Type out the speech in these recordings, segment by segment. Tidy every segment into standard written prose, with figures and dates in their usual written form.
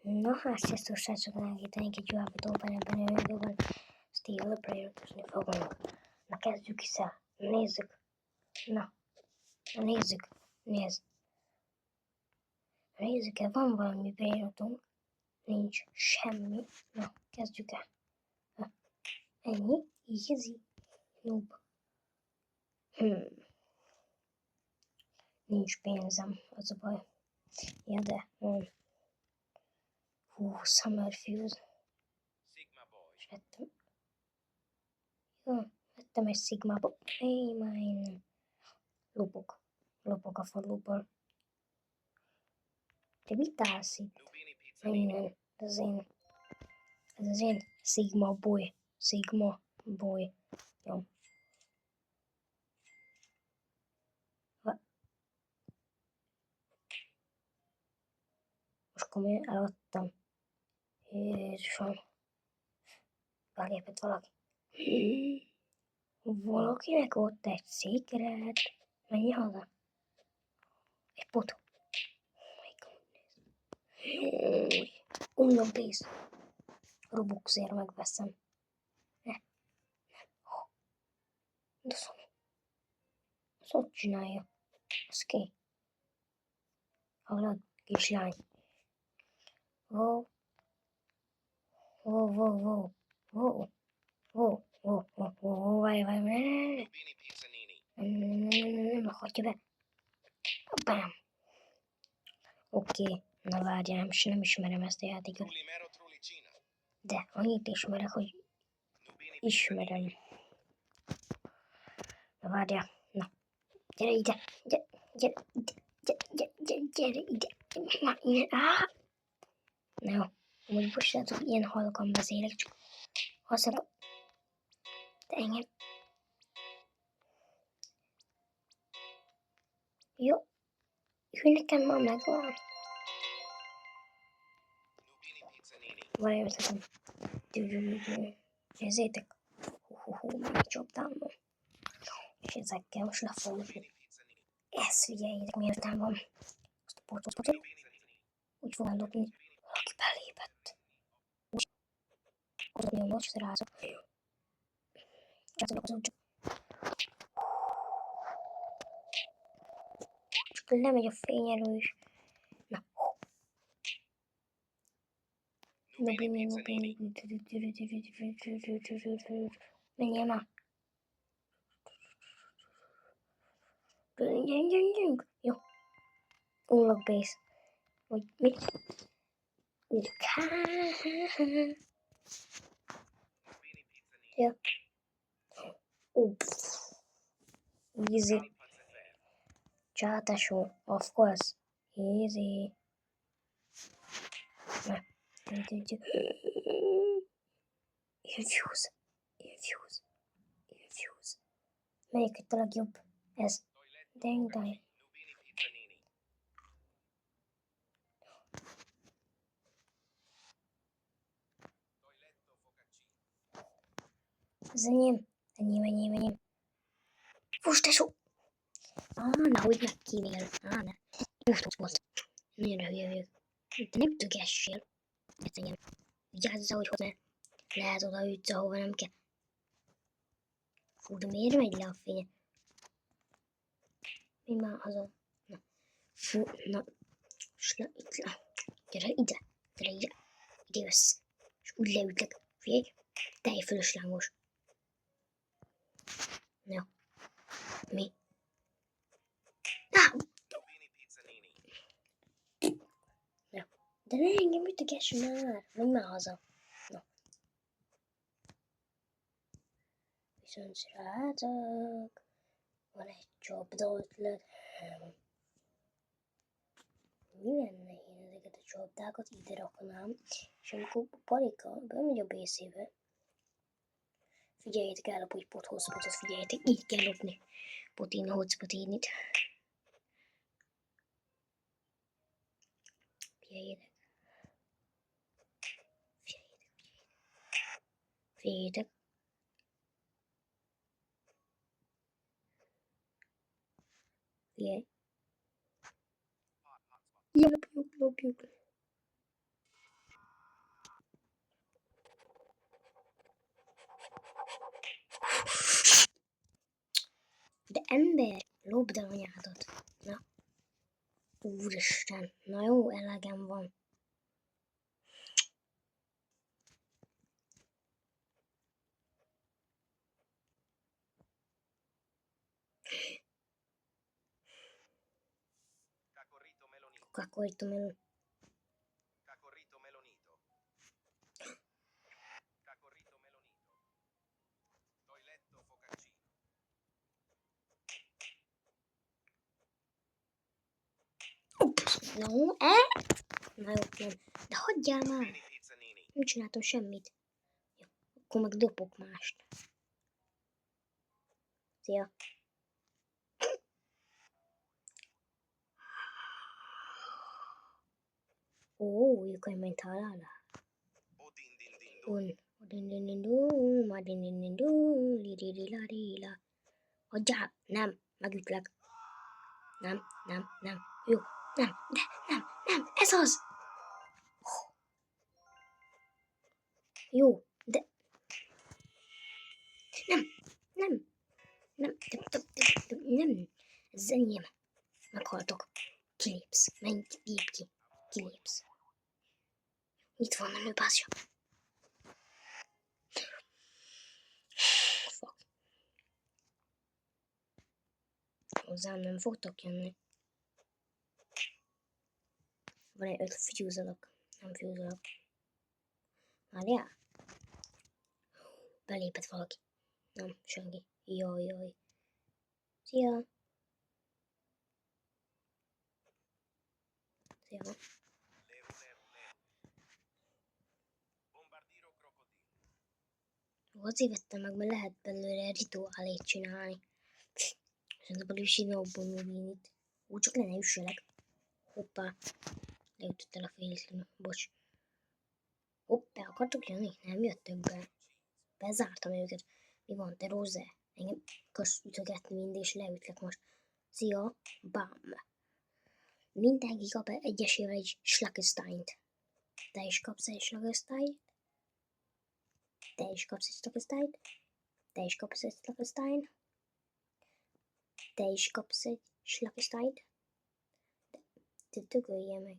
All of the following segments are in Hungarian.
Na hát, sziasztok srácok, megint egy jobbit ebben a videóban. Steel Player-ötözni fogunk. Na kezdjük is el. Nézzük. Na nézzük. Nézzük el, van valami Player-ötünk. Nincs semmi. Na, kezdjük el. Na, ennyi. Easy. Noob. Nincs pénzem, az a baj. Ja, de Summer Fuse. És vettem. Jó, vettem egy Sigma-ba. Mine. Lopok a faluból. Te mit állsz itt? Innen. Ez az én Sigma boy. Jó. Most komolyan eladtam. Jézusom. Belépett valaki. Valakinek ott egy székeret. Menj haza. Egy pot. Unlock base. Robuxért megveszem. Ne. De szóval. Azt hogy csinálja? Az ki? Hallod, kislány? Wow. Várj. Nem akarja be. Bám. Oké, na várjál, nem ismerem ezt a játékot. De annyit ismerek, hogy ismerem. Na várjál, na. Gyere ide. Na jó, amúgy bocsánatok, ilyen halkan beszélek, csak azt mondom, de engem. Jó, hogy nekem ma megvan. Várjál, vezetem. Érzétek? Még csaptam van. És ezekkel most le fogom ütni. Ezt figyeljétek, mi értelme van. Azt a portot. Úgy fogom dobni, valaki belépett. Úgy. Az olyan most rázok. Csak lemegy a fényerő is. Na. Menjél már. Jó. Unlock base. Vagy mit? Ja. Easy. Csátású. Of course. Easy. Na. Infuse. Melyik itt a legjobb? Ez. Dang. Ez enyém. Fúss, tesó! Nahogy megkímél. Ne. Most. Nagyon hülye vagyok. De nem tögessél. Ez enyém. Vigyázzál, hogy hozzá. Lehet oda ütsz, ahova nem kell. Fú, de miért megy le a fénye? Mi már haza? Na. Fú, na. Gyere ide. Ide jössz. És úgy leütlek. Figyelj, telj fölöslángos. Jó. Mi? Jó. De ne engem ütögess már. Menj már haza. Na. Viszont srácok. Van egy csapda ötlet. Mi lenne, én ezeket a csapdákat ide raknám, és amikor Parika bemegy a BC-be, figyeljétek el, hogy hotspotot figyeljétek, így kell lopni. Potin hotspotinit. Figyeljétek. Figyelj. Ja, lopjuk. ember, lopd el anyádat. Na, úristen, na jó, elegem van. Cacorito melonito. Cacorrito melonito. Cacorrito melonito. Toiletto focaccino. No, Na jó, nem. De hagyjál már! Mini pizzanini. Nem csináltam semmit. Jó, akkor meg dobok mást. Szia! Yo kan mentala la. Odin din din dun. Lila. Hagyjál! Nem, megütlek. Nem. Jó, nem, ez az! Jó, de... Nem. Ez enyém. Meghaltok. Kilépsz. Menj, lép ki. Kilépsz. Itt van menő, bázja. Fuck. Hozzám nem fogtok jönni. Van egy 5 fuse-olok. Nem fuse-olok. Várjál. Belépett valaki. Nem, senki. Jaj. Szia. Leu. Bombardiro crocodilo. Azért vettem meg, mert lehet belőle rituálét csinálni. Szerintem belül is ide bonyolít. Úgy csak le ne üsselek. Hoppá. Leütött el a féletlenül. Bocs. Hoppá, akartok jönni? Nem jöttök be. Bezártam őket. Mi van, te Róze? Engem kösz ütögetni mind, és leütlek most. Szia. Bam. Mindenki kap egyesével egy Schlagesteint. Te is kapsz egy Schlagesteint. Te is kapsz egy Schlagesteint. Te is kapsz egy Schlagesteint. Te is kapsz egy Schlagesteint. Te dögölje meg.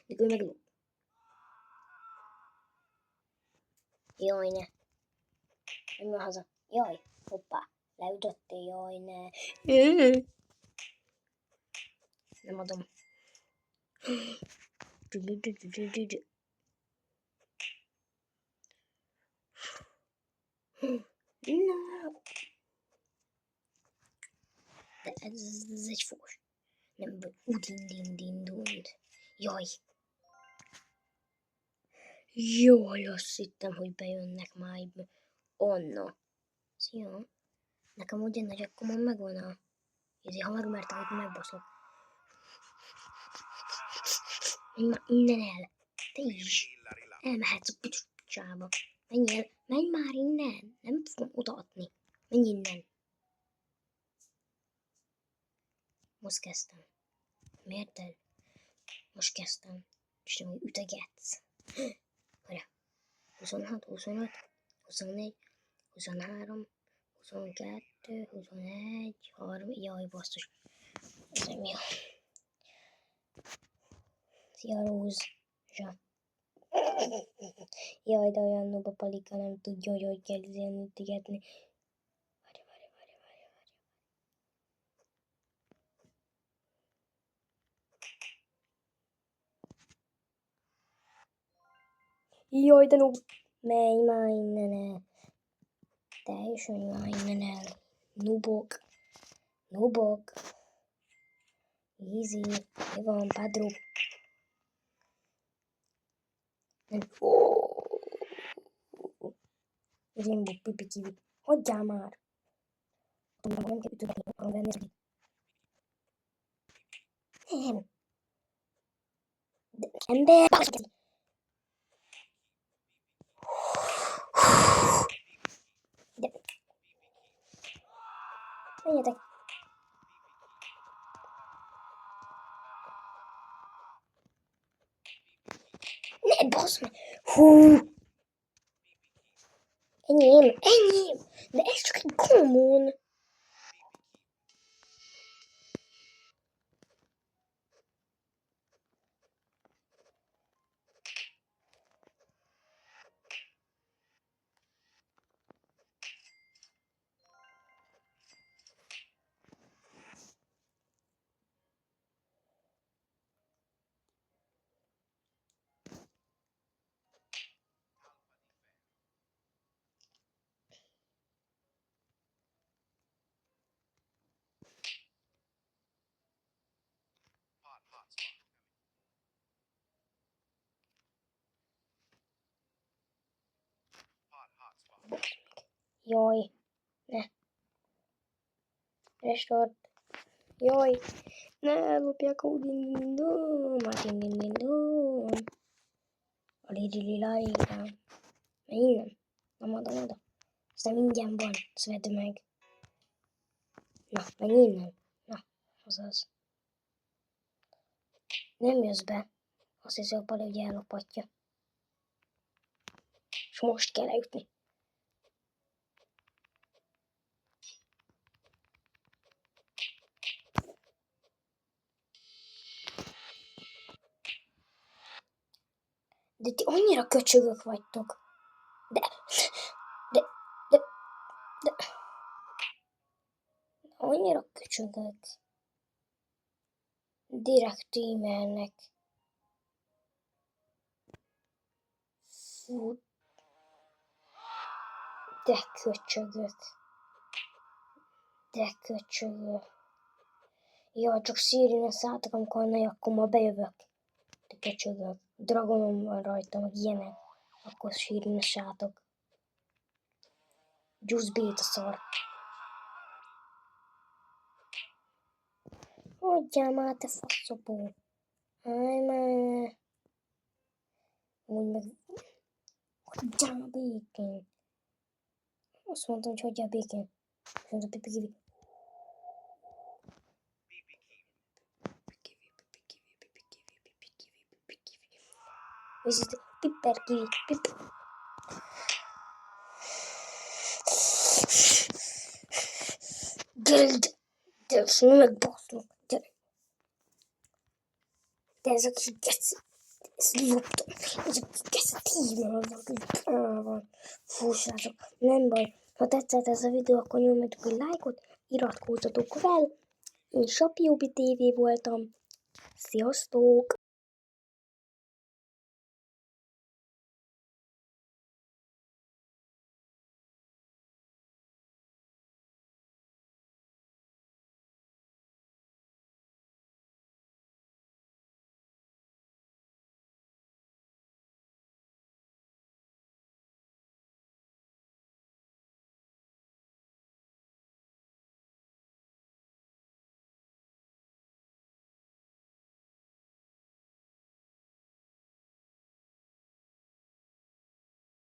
Dögölj meg. Jaj, ne. Menj haza. Jaj, hoppá. Leütöttél, jaj, ne. Nem adom. No. De ez egy fos. Nem, udindindindund. Jaj. Jaj, azt hittem, hogy bejönnek már. Onna. Szia. Nekem ugye nagy, akkor már megvan a... Ezért, ha megmertem, hogy megbaszlok. Menj már innen el. Te is. Elmehetsz a picsába. Menj már innen. Nem fogom odaadni. Menj innen. Most kezdtem. Érted? Most kezdtem. És te még ütegetsz. Várjál. 26, 25, 24, 23, 22, 21, 3, jaj, basszus. Ez nem jó. Szia, Rózsa. Jaj, de olyan noba palika nem tudja, hogy kell izélni, ütegetni. Várja. Jaj, de noob. Menj már innen el. Te is menj már innen el. Noobok. Easy. Mi van, Pedro? Rainbow pipi kiwi. Hagyjál már. Nem kell ütögetni, akarom venni ezeket. Nem. De ember. De. Menjetek. Ne, bassz meg. Hú. Enyém! De ez csak egy common. Hot spot. Jaj, ne. Restart. Jaj, ne ellopják a dindindom, a dindindindom. A lidililajlám. Innen. Nem adom oda. Aztán ingyen van, ezt vedd meg. Na, meg innen. Na, azaz. Nem jössz be. Azt hiszi, a Pali, hogy ellopatja. És most kell eljutni. De ti annyira köcsögök vagytok. De annyira köcsögök. Direkt e-mailnek. Fú. De köcsögök. Jaj, csak Sirine szálltak, amikor akkor ma bejövök. De köcsögök. Dragonom van rajta, meg ilyenek. Akkor Sirine sátok. Juice Beta szar. Hagyjál már, te faszopó. Állj már. Úgy meg... Hagyjál a békén. Azt mondtam, hogy hagyjál békén. És mondta Pipi Kiwi. És itt Piper Kiwi. Gyere ide! De most megbaszlok. Gyere! De ez a kis geci. Ezt loptam. Ez a kis geci tímel. Fú, srácok, nem baj. Ha tetszett ez a videó, akkor nyomjatok egy lájkot, iratkozzatok fel. Én Sapiobi TV voltam. Sziasztok!